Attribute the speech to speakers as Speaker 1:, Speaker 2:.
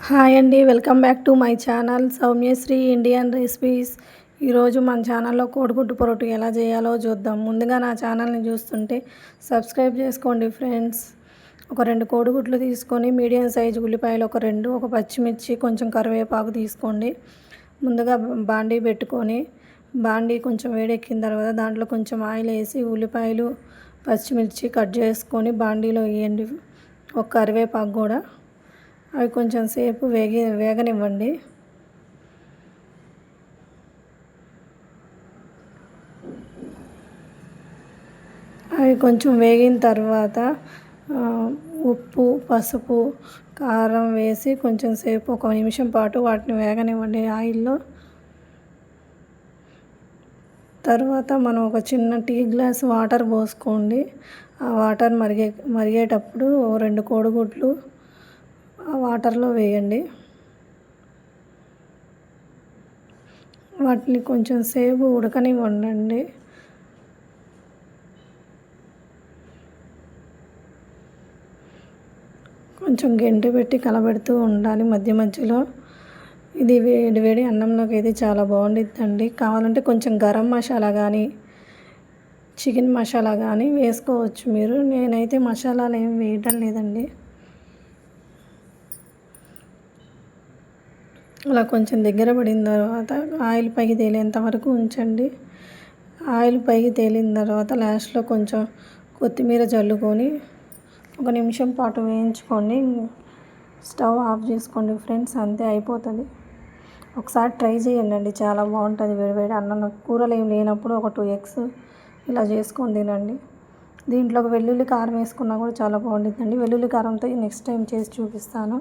Speaker 1: Hi అండి, welcome back to my channel Soumyasri Indian recipes. ఈరోజు మన ఛానల్లో కోడిగుడ్డు పొరటు ఎలా చేయాలో చూద్దాం. ముందుగా నా ఛానల్ని చూస్తుంటే సబ్స్క్రైబ్ చేసుకోండి ఫ్రెండ్స్. ఒక 2 కోడిగుడ్లు తీసుకొని మీడియం సైజు ఉల్లిపాయలు ఒక 2, ఒక పచ్చిమిర్చి, కొంచెం కరివేపాకు తీసుకోండి. ముందుగా బాండీ పెట్టుకొని బాండీ కొంచెం వేడెక్కిన తర్వాత దాంట్లో కొంచెం ఆయిల్ వేసి ఉల్లిపాయలు, పచ్చిమిర్చి కట్ చేసుకొని బాండీలో వేయండి. ఒక కరివేపాకు కూడా అవి కొంచెం సేపు వేగనివ్వండి. అవి కొంచెం వేగిన తర్వాత ఉప్పు, పసుపు, కారం వేసి కొంచెం సేపు 1 నిమిషం పాటు వాటిని వేగనివ్వండి ఆయిల్లో. తర్వాత మనం ఒక చిన్న టీ గ్లాస్ వాటర్ పోసుకోండి. ఆ వాటర్ మరిగేటప్పుడు 2 కోడిగుడ్లు ఆ వాటర్లో వేయండి. వాటిని కొంచెం సేపు ఉడకనివ్వండి. కొంచెం గెంటి పెట్టి కలబెడుతూ ఉండాలి మధ్య మధ్యలో. ఇది వేడి అన్నంలోకి అయితే చాలా బాగుండిద్దండి. కావాలంటే కొంచెం గరం మసాలా కానీ, చికెన్ మసాలా కానీ వేసుకోవచ్చు మీరు. నేనైతే మసాలాలు ఏమి వేయటం లేదండి. అలా కొంచెం దగ్గర పడిన తర్వాత ఆయిల్ పైకి తేలేంత వరకు ఉంచండి. ఆయిల్ పైకి తేలిన తర్వాత లాస్ట్లో కొంచెం కొత్తిమీర చల్లుకొని 1 నిమిషం పాటు వేయించుకోండి. స్టవ్ ఆఫ్ చేసుకోండి ఫ్రెండ్స్, అంతే అయిపోతుంది. ఒకసారి ట్రై చేయండి, చాలా బాగుంటుంది. వేడి అన్నంలో కూరలు ఏం లేనప్పుడు ఒక 2 ఎగ్స్ ఇలా చేసుకొని తినండి. దీంట్లోకి వెల్లుల్లి కారం వేసుకున్నా కూడా చాలా బాగుంటుందండి. వెల్లుల్లి కారంతో నెక్స్ట్ టైం చేసి చూపిస్తాను.